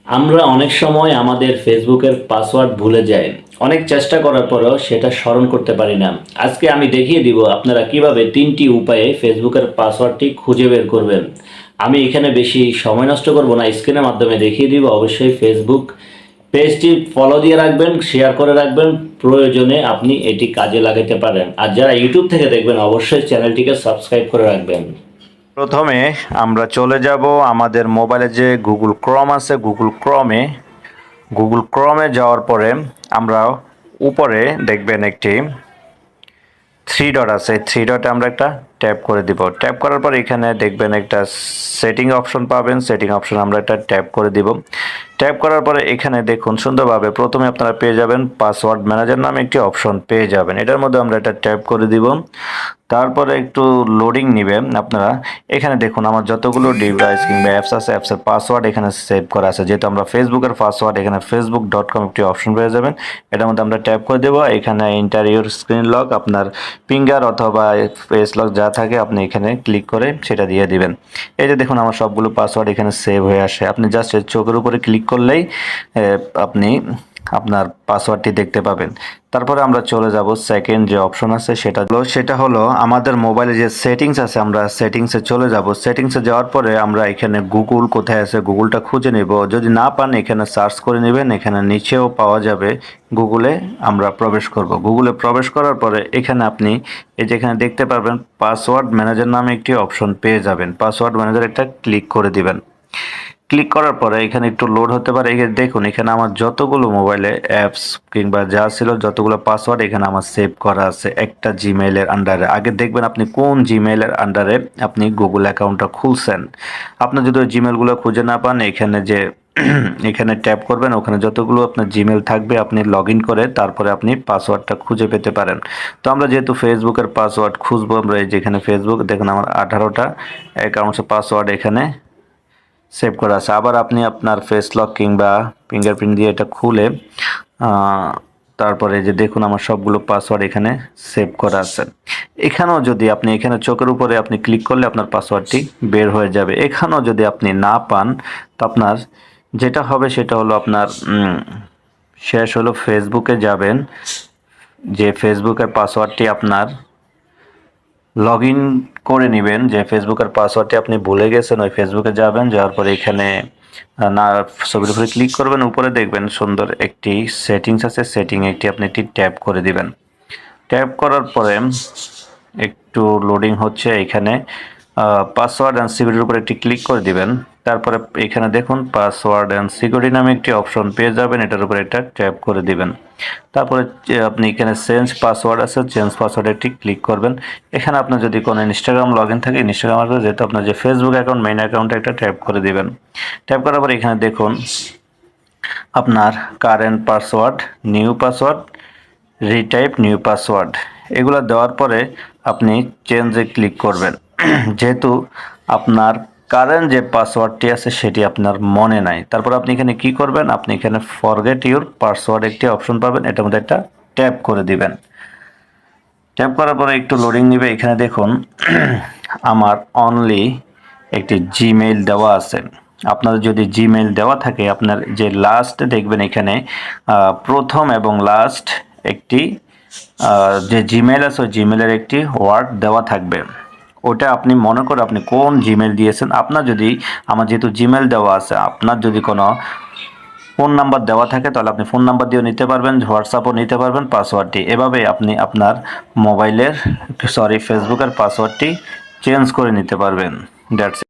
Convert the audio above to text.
আমরা অনেক সময় আমাদের ফেসবুকের পাসওয়ার্ড ভুলে যাই। অনেক চেষ্টা করার পরেও সেটা স্মরণ করতে পারি না। আজকে আমি দেখিয়ে দিব আপনারা কিভাবে 3টি উপায়ে ফেসবুকের পাসওয়ার্ডটি খুঁজে বের করবেন। আমি এখানে বেশি সময় নষ্ট করব না, স্ক্রিনের মাধ্যমে দেখিয়ে দিব। অবশ্যই ফেসবুক পেজটি ফলো দিয়ে রাখবেন, শেয়ার করে রাখবেন, প্রয়োজনে আপনি এটি কাজে লাগাতে পারেন। আর যারা ইউটিউব থেকে দেখবেন অবশ্যই চ্যানেলটিকে সাবস্ক্রাইব করে রাখবেন। প্রথমে আমরা চলে যাব আমাদের মোবাইলে যে গুগল ক্রোম আছে, গুগল ক্রমে যাওয়ার পরে আমরা উপরে দেখবেন একটি থ্রি ডট আছে। থ্রি ডটে আমরা একটা ট্যাপ করে দিব। ট্যাপ করার পর এখানে দেখবেন একটা সেটিং অপশন পাবেন। সেটিং অপশন আমরা একটা ট্যাপ করে দিব। ট্যাপ করার পরে এখানে দেখুন সুন্দরভাবে প্রথমে আপনারা পেয়ে যাবেন পাসওয়ার্ড ম্যানেজার নামে একটি অপশন পেয়ে যাবেন। এটার মধ্যে আমরা একটা ট্যাপ করে দিব। তারপরে একটু লোডিং নিবে। আপনারা এখানে দেখুন আমার যতগুলো ডিভাইস কিংবা অ্যাপস আছে, অ্যাপসের পাসওয়ার্ড এখানে সেভ করা আছে। যেহেতু আমরা ফেসবুকের পাসওয়ার্ড এখানে facebook.com একটি অপশন পেয়ে যাবেন। এটার মধ্যে আমরা ট্যাপ করে দেবো। এখানে ইন্টারিয়র স্ক্রিন লক, আপনার ফিঙ্গার অথবা ফেস লক যা থাকে আপনি এখানে ক্লিক করে সেটা দিয়ে দিবেন। এই যে দেখুন আমার সবগুলো পাসওয়ার্ড এখানে সেভ হয়ে আসে। আপনি জাস্ট চোখের উপরে ক্লিক করলেই আপনি আপনার পাসওয়ার্ডটি দেখতে পাবেন। তারপরে আমরা চলে যাব সেকেন্ড যে অপশন আছে সেটা হলো আমাদের মোবাইলে যে সেটিংস আছে, আমরা সেটিংসে চলে যাব। সেটিংসে যাওয়ার পরে আমরা এখানে গুগল কোথায় আছে গুগলটা খুঁজে নেব। যদি না পান এখানে সার্চ করে নেবেন, এখানে নিচেও পাওয়া যাবে। গুগলে আমরা প্রবেশ করব। গুগলে প্রবেশ করার পরে এখানে আপনি এই যে এখানে দেখতে পারবেন পাসওয়ার্ড ম্যানেজার নামে একটি অপশন পেয়ে যাবেন। পাসওয়ার্ড ম্যানেজার একটা ক্লিক করে দিবেন। ক্লিক করার পরে এখানে একটু লোড হতে পারে। দেখুন এখানে আমার যতগুলো মোবাইলে অ্যাপস কিংবা যা ছিল যতগুলো পাসওয়ার্ড এখানে আমার সেভ করা আছে একটা জিমেইলের আন্ডারে। আগে দেখবেন আপনি কোন জিমেইলের আন্ডারে আপনি গুগল অ্যাকাউন্টটা খুলছেন। আপনি যদি ওই জিমেইলগুলো খুঁজে না পান এখানে যে এখানে ট্যাপ করবেন, ওখানে যতগুলো আপনার জিমেইল থাকবে আপনি লগ ইন করে তারপরে আপনি পাসওয়ার্ডটা খুঁজে পেতে পারেন। তো আমরা যেহেতু ফেসবুকের পাসওয়ার্ড খুঁজবো, আমরা এই যেখানে ফেসবুক দেখুন আমার 18টা অ্যাকাউন্টসের পাসওয়ার্ড এখানে সেভ করা আছে। আবার আপনি আপনার ফেস লক কিংবা ফিঙ্গারপ্রিন্ট দিয়ে এটা খুলে তারপরে যে দেখুন আমার সবগুলো পাসওয়ার্ড এখানে সেভ করা আছে। এখানেও যদি আপনি এখানে চোখের উপরে আপনি ক্লিক করলে আপনার পাসওয়ার্ডটি বের হয়ে যাবে। এখানেও যদি আপনি না পান তো আপনার যেটা হবে সেটা হলো আপনার শেষ হলো ফেসবুকে যাবেন। যে ফেসবুকের পাসওয়ার্ডটি আপনার লগ ইন করে নেবেন, যে ফেসবুকের পাসওয়ার্ডটি আপনি ভুলে গেছেন ওই ফেসবুকে যাবেন। যাওয়ার পরে এখানে না ছবির উপরে ক্লিক করবেন, উপরে দেখবেন সুন্দর একটি সেটিংস আছে। সেটিংয়ে আপনি একটি ট্যাপ করে দিবেন। ট্যাপ করার পরে একটু লোডিং হচ্ছে। এখানে পাসওয়ার্ড অ্যান্ড সিকিউরিটির উপরে একটি ক্লিক করে দিবেন। তারপরে এখানে দেখুন পাসওয়ার্ড অ্যান্ড সিকিউরিটি নামে একটি অপশন পেয়ে যাবেন। এটার উপরে একটা ট্যাপ করে দিবেন। তারপরে আপনি এখানে চেঞ্জ পাসওয়ার্ড আছে, চেঞ্জ পাসওয়ার্ডে একটি ক্লিক করবেন। এখানে আপনার যদি কোনো ইনস্টাগ্রাম লগ ইন থাকে ইনস্টাগ্রাম আসবে, যেহেতু আপনার যে ফেসবুক অ্যাকাউন্ট মেইন অ্যাকাউন্টে একটা ট্যাপ করে দিবেন। ট্যাপ করার পরে এখানে দেখুন আপনার current password, new password, retype new password এগুলো দেওয়ার পরে আপনি চেঞ্জে ক্লিক করবেন। যেহেতু আপনার কারেন্ট যে পাসওয়ার্ডটি আছে সেটি আপনার মনে নাই, তারপর আপনি এখানে কি করবেন, আপনি এখানে ফরগেট ইউর পাসওয়ার্ড একটি অপশন পাবেন। এটার মধ্যে একটা ট্যাপ করে দিবেন। ট্যাপ করার পরে একটু লোডিং নেবে। এখানে দেখুন আমার অনলি একটি জিমেইল দেওয়া আছে। আপনার যদি জিমেইল দেওয়া থাকে আপনার যে লাস্ট দেখবেন এখানে প্রথম এবং লাস্ট একটি যে জিমেইল আছে ওই জিমেইলের একটি ওয়ার্ড দেওয়া থাকবে। ওটা আপনি মনে করে আপনি কোন জিমেইল দিয়েছেন। আপনার যদি আমার যেহেতু জিমেইল দেওয়া আছে, আপনার যদি কোনো ফোন নাম্বার দেওয়া থাকে তাহলে আপনি ফোন নাম্বার দিয়েও নিতে পারবেন, হোয়াটসঅ্যাপও নিতে পারবেন পাসওয়ার্ডটি। এভাবে আপনি আপনার মোবাইলের ফেসবুকের পাসওয়ার্ডটি চেঞ্জ করে নিতে পারবেন। দ্যাটস